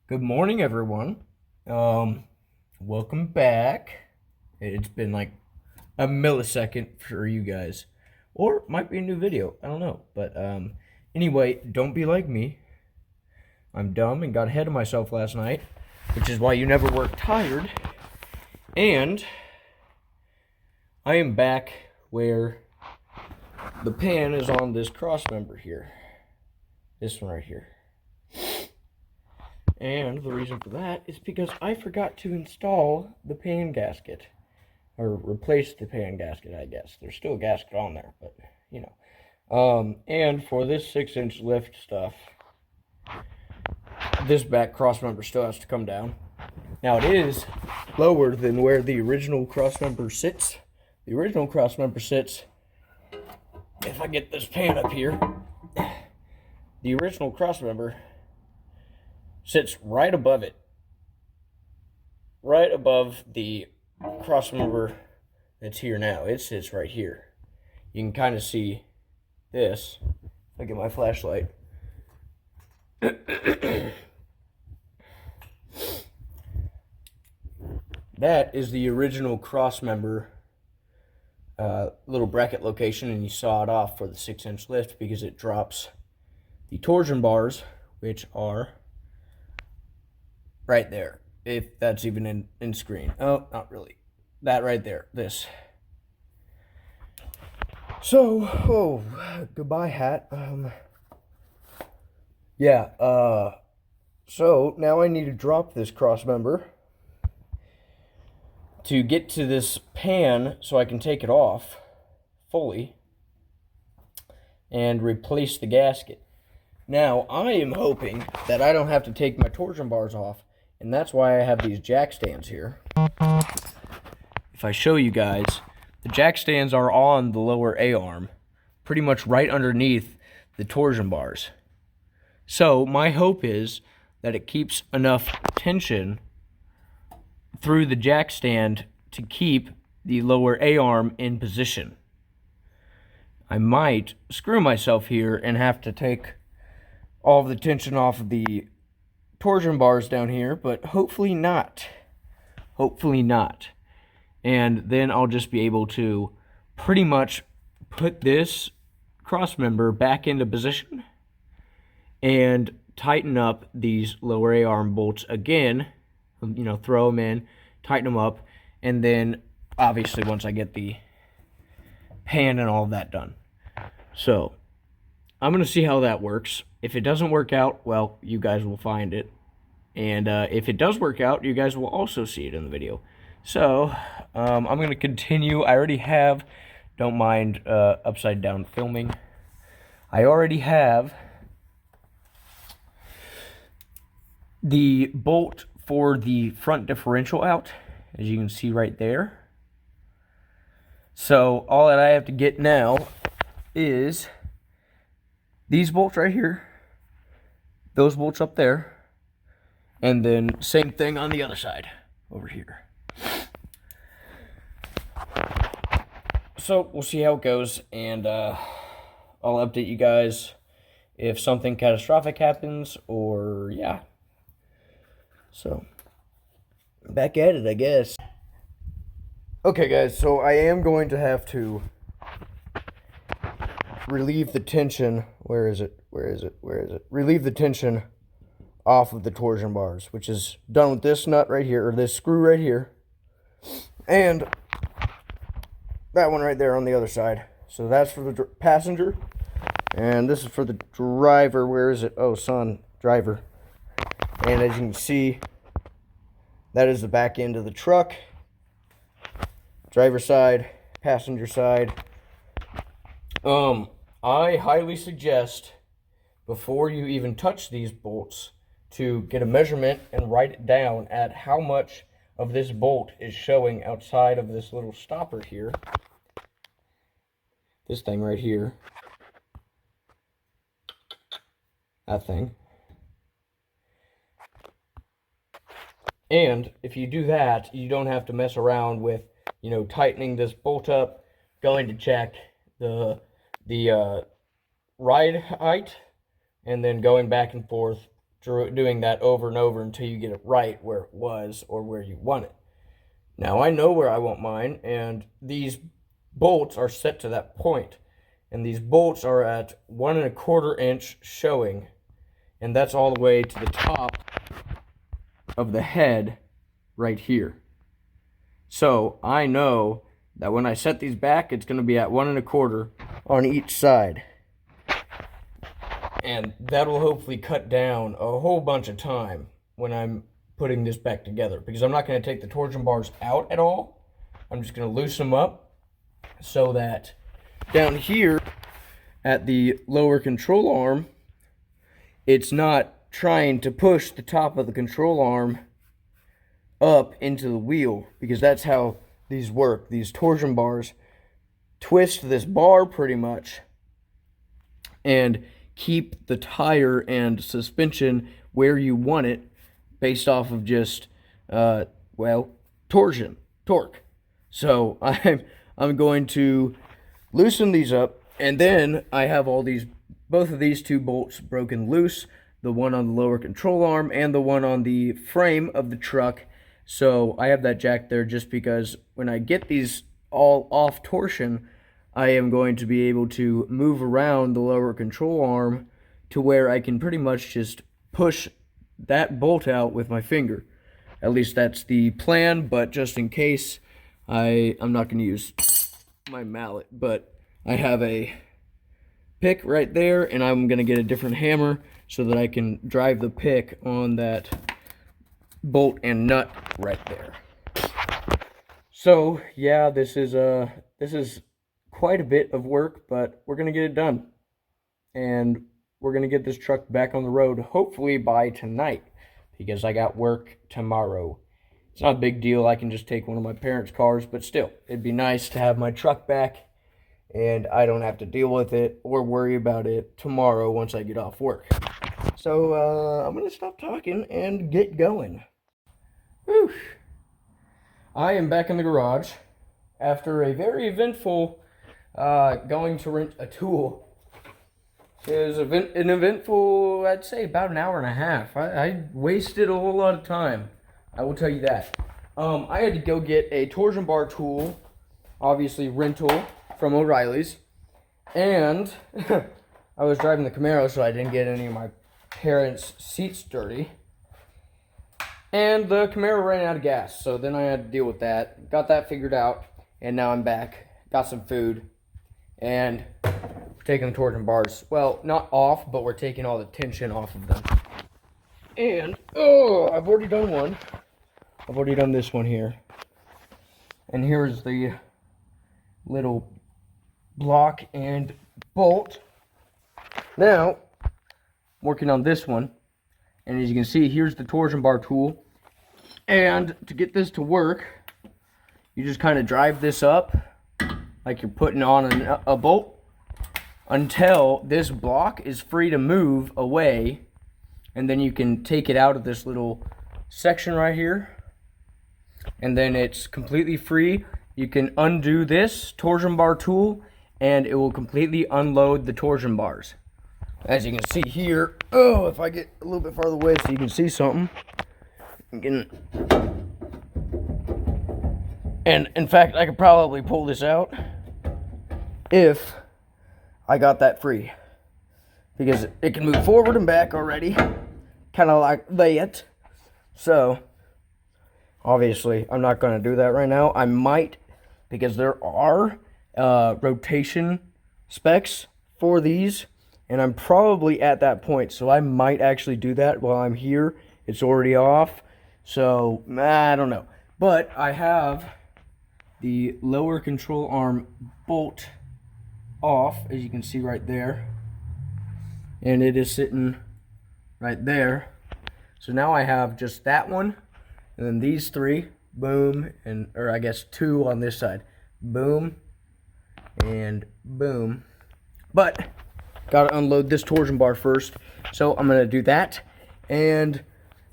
Good morning, everyone. Welcome back. It's been like a millisecond for you guys, or it might be a new video. I don't know. But anyway, don't be like me. I'm dumb and got ahead of myself last night, which is why you never work tired. And I am back where the pan is on this cross member here. This one right here. And the reason for that is because I forgot to install the pan gasket. Or replace the pan gasket, I guess. There's still a gasket on there, but, you know. And for this 6-inch lift stuff, this back cross member still has to come down. Now, it is lower than where the original cross member sits. The original cross member sits, if I get this pan up here, the original cross member sits right above it. Right above the cross member that's here now. It sits right here. You can kind of see this. I'll get my flashlight. That is the original cross member little bracket location, and you saw it off for the 6-inch lift because it drops the torsion bars, which are right there, if that's even in screen. Oh, not really. That right there, this. So, goodbye, hat. So now I need to drop this cross member to get to this pan so I can take it off fully and replace the gasket. Now, I am hoping that I don't have to take my torsion bars off, and that's why I have these jack stands here. If I show you guys, the jack stands are on the lower A-arm, pretty much right underneath the torsion bars. So my hope is that it keeps enough tension through the jack stand to keep the lower A-arm in position. I might screw myself here and have to take all of the tension off of the torsion bars down here, but hopefully not. Hopefully not. And then I'll just be able to pretty much put this cross member back into position and tighten up these lower A-arm bolts again. You know, throw them in, tighten them up, and then obviously once I get the pan and all of that done. So I'm going to see how that works. If it doesn't work out, well, you guys will find it. And if it does work out, you guys will also see it in the video. So, I'm going to continue. I already have, don't mind upside down filming. I already have the bolt for the front differential out, as you can see right there. So, all that I have to get now is these bolts right here, those bolts up there, and then same thing on the other side over here. So we'll see how it goes, and I'll update you guys if something catastrophic happens, or yeah. So back at it, I guess. Okay guys, so I am going to have to relieve the tension. Where is it? Relieve the tension off of the torsion bars, which is done with this nut right here, or this screw right here, and that one right there on the other side. So that's for the passenger, and this is for the driver. Where is it? Oh, son, driver. And as you can see, that is the back end of the truck. Driver side, passenger side. I highly suggest, before you even touch these bolts, to get a measurement and write it down at how much of this bolt is showing outside of this little stopper here. This thing right here. That thing. And if you do that, you don't have to mess around with, you know, tightening this bolt up, going to check the ride height, and then going back and forth doing that over and over until you get it right where it was or where you want it. Now I know where I want mine, and these bolts are set to that point, and these bolts are at 1¼ inch showing, and that's all the way to the top of the head right here. So I know that when I set these back, it's going to be at 1¼ on each side. And that'll hopefully cut down a whole bunch of time when I'm putting this back together, because I'm not going to take the torsion bars out at all. I'm just going to loosen them up so that down here at the lower control arm, it's not trying to push the top of the control arm up into the wheel, because that's how these work. These torsion bars twist this bar pretty much and keep the tire and suspension where you want it based off of just torque. So I'm going to loosen these up, and then I have both of these two bolts broken loose, the one on the lower control arm and the one on the frame of the truck. So I have that jack there just because when I get these all off torsion, I am going to be able to move around the lower control arm to where I can pretty much just push that bolt out with my finger. At least that's the plan, but just in case, I'm not going to use my mallet, but I have a pick right there, and I'm going to get a different hammer so that I can drive the pick on that bolt and nut right there. So yeah, this is quite a bit of work, but we're gonna get it done, and we're gonna get this truck back on the road hopefully by tonight, because I got work tomorrow. It's not a big deal. I can just take one of my parents' cars, but still, it'd be nice to have my truck back and I don't have to deal with it or worry about it tomorrow once I get off work. So I'm gonna stop talking and get going. Whew. I am back in the garage after a very eventful going to rent a tool. It was an eventful, I'd say, about an hour and a half. I wasted a whole lot of time, I will tell you that. I had to go get a torsion bar tool, obviously rental from O'Reilly's, and I was driving the Camaro, so I didn't get any of my parents' seats dirty. And the Camaro ran out of gas, so then I had to deal with that. Got that figured out, and now I'm back. Got some food, and we're taking the torsion bars. Well, not off, but we're taking all the tension off of them. And, I've already done one. I've already done this one here. And here's the little block and bolt. Now, working on this one. And as you can see, here's the torsion bar tool. And to get this to work, you just kind of drive this up like you're putting on a bolt until this block is free to move away. And then you can take it out of this little section right here. And then it's completely free. You can undo this torsion bar tool and it will completely unload the torsion bars. As you can see here, if I get a little bit farther away so you can see something. And in fact, I could probably pull this out if I got that free. Because it can move forward and back already. Kind of like that. So, obviously, I'm not going to do that right now. I might, because there are rotation specs for these. And I'm probably at that point, so I might actually do that while I'm here. It's already off, so I don't know. But I have the lower control arm bolt off, as you can see right there. And it is sitting right there. So now I have just that one, and then these three, boom, or I guess two on this side. Boom, and boom. But gotta unload this torsion bar first, so I'm gonna do that and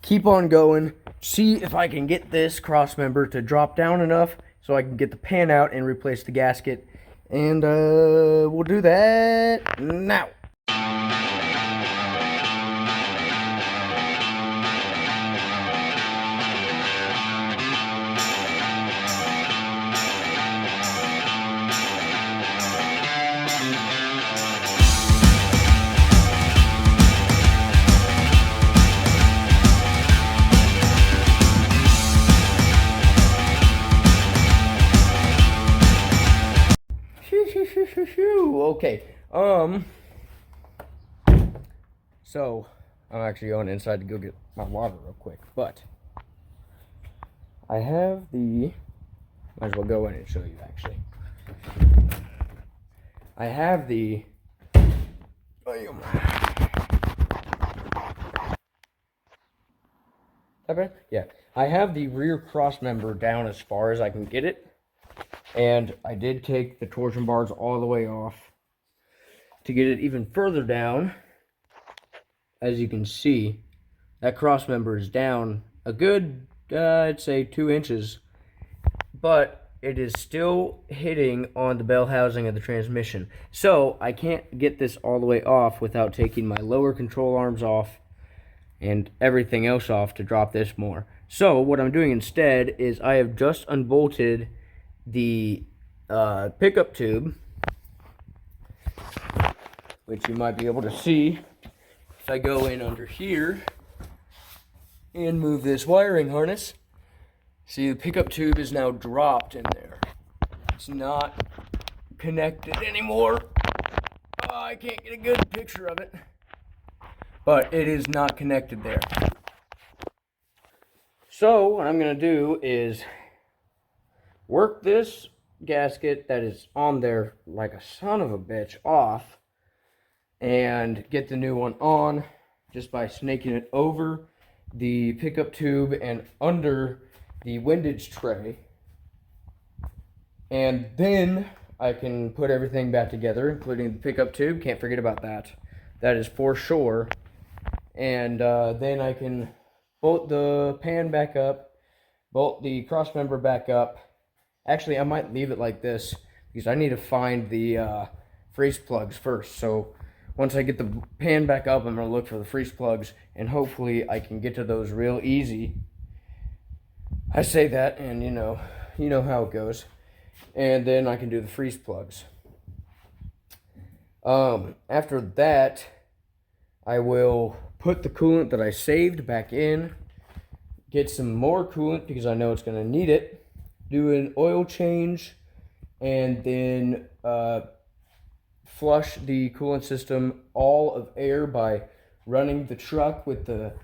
keep on going, see if I can get this cross member to drop down enough so I can get the pan out and replace the gasket, and we'll do that now. okay. So I'm actually going inside to go get my water real quick, but I have the, might as well go in and show you actually. I have the, yeah, I have the rear cross member down as far as I can get it, and I did take the torsion bars all the way off to get it even further down. As you can see, that cross member is down a good, I'd say 2 inches, but it is still hitting on the bell housing of the transmission. So I can't get this all the way off without taking my lower control arms off and everything else off to drop this more. So what I'm doing instead is I have just unbolted the pickup tube, which you might be able to see if I go in under here and move this wiring harness. See, the pickup tube is now dropped in there. It's not connected anymore. Oh, I can't get a good picture of it, but it is not connected there. So what I'm going to do is work this gasket that is on there like a son of a bitch off and get the new one on just by snaking it over the pickup tube and under the windage tray, and then I can put everything back together, including the pickup tube. Can't forget about that. That is for sure. And then I can bolt the pan back up, bolt the cross member back up. Actually, I might leave it like this because I need to find the freeze plugs first. So once I get the pan back up, I'm going to look for the freeze plugs, and hopefully I can get to those real easy. I say that, and you know how it goes. And then I can do the freeze plugs. After that, I will put the coolant that I saved back in, get some more coolant because I know it's going to need it, do an oil change, and then flush the coolant system all of air by running the truck with the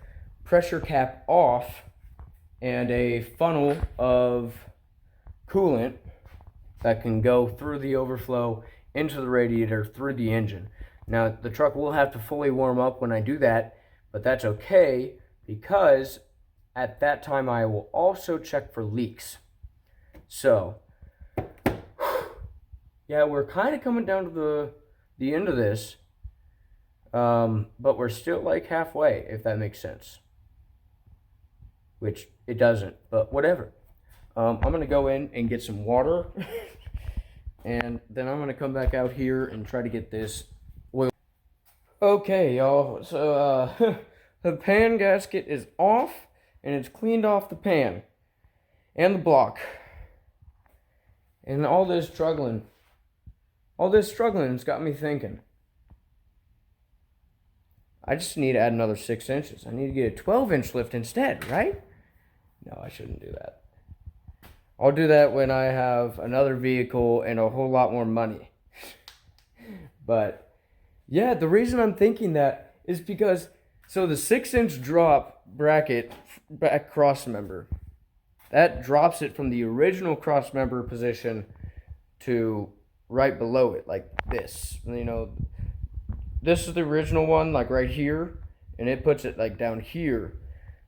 pressure cap off and a funnel of coolant that can go through the overflow into the radiator through the engine. Now, the truck will have to fully warm up when I do that, but that's okay because at that time I will also check for leaks. So, yeah, we're kind of coming down to the end of this, but we're still like halfway, if that makes sense. Which it doesn't, but whatever. I'm going to go in and get some water, and then I'm going to come back out here and try to get this oil. Okay, y'all, so the pan gasket is off, and it's cleaned off the pan and the block. And all this struggling has got me thinking. I just need to add another 6 inches. I need to get a 12-inch lift instead, right? No, I shouldn't do that. I'll do that when I have another vehicle and a whole lot more money. But, yeah, the reason I'm thinking that is because, so the 6-inch drop bracket back cross member, that drops it from the original cross member position to right below it, like this. You know, this is the original one, like right here, and it puts it like down here.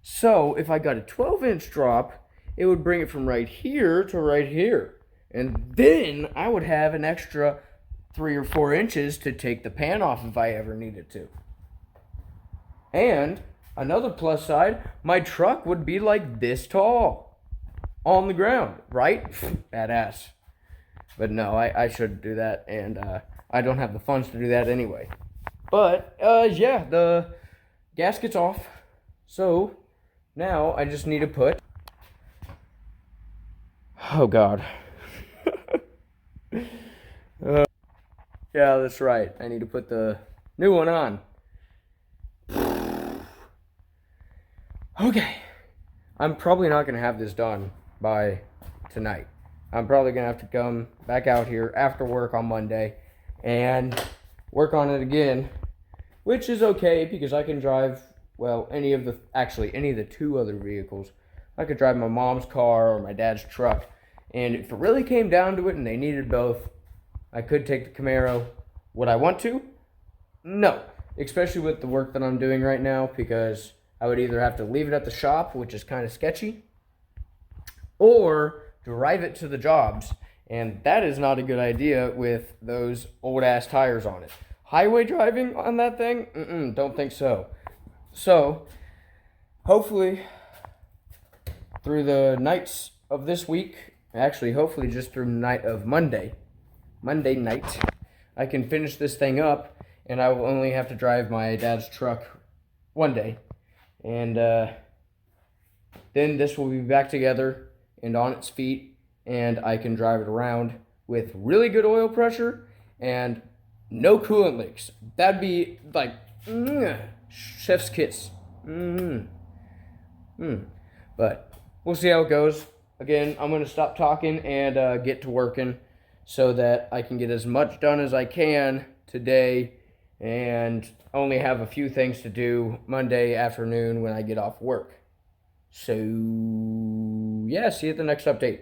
So if I got a 12-inch drop, it would bring it from right here to right here. And then I would have an extra 3 or 4 inches to take the pan off if I ever needed to. And another plus side, my truck would be like this tall on the ground, right? Badass. But no, I shouldn't do that, and I don't have the funds to do that anyway. But, yeah, the gasket's off. So, now I just need to put... Oh, God. Yeah, that's right. I need to put the new one on. Okay. I'm probably not going to have this done by tonight. I'm probably going to have to come back out here after work on Monday and work on it again, which is okay because I can drive, well, any of the two other vehicles. I could drive my mom's car or my dad's truck, and if it really came down to it and they needed both, I could take the Camaro. Would I want to? No, especially with the work that I'm doing right now, because I would either have to leave it at the shop, which is kind of sketchy, or drive it to the jobs, and that is not a good idea with those old-ass tires on it. Highway driving on that thing? Don't think so. So, hopefully, through the nights of this week, actually, hopefully just through the night of Monday night, I can finish this thing up, and I will only have to drive my dad's truck one day. And then this will be back together and on its feet, and I can drive it around with really good oil pressure and no coolant leaks. That'd be like, chef's kiss. But we'll see how it goes. Again, I'm going to stop talking and get to working so that I can get as much done as I can today and only have a few things to do Monday afternoon when I get off work. So, yeah, see you at the next update.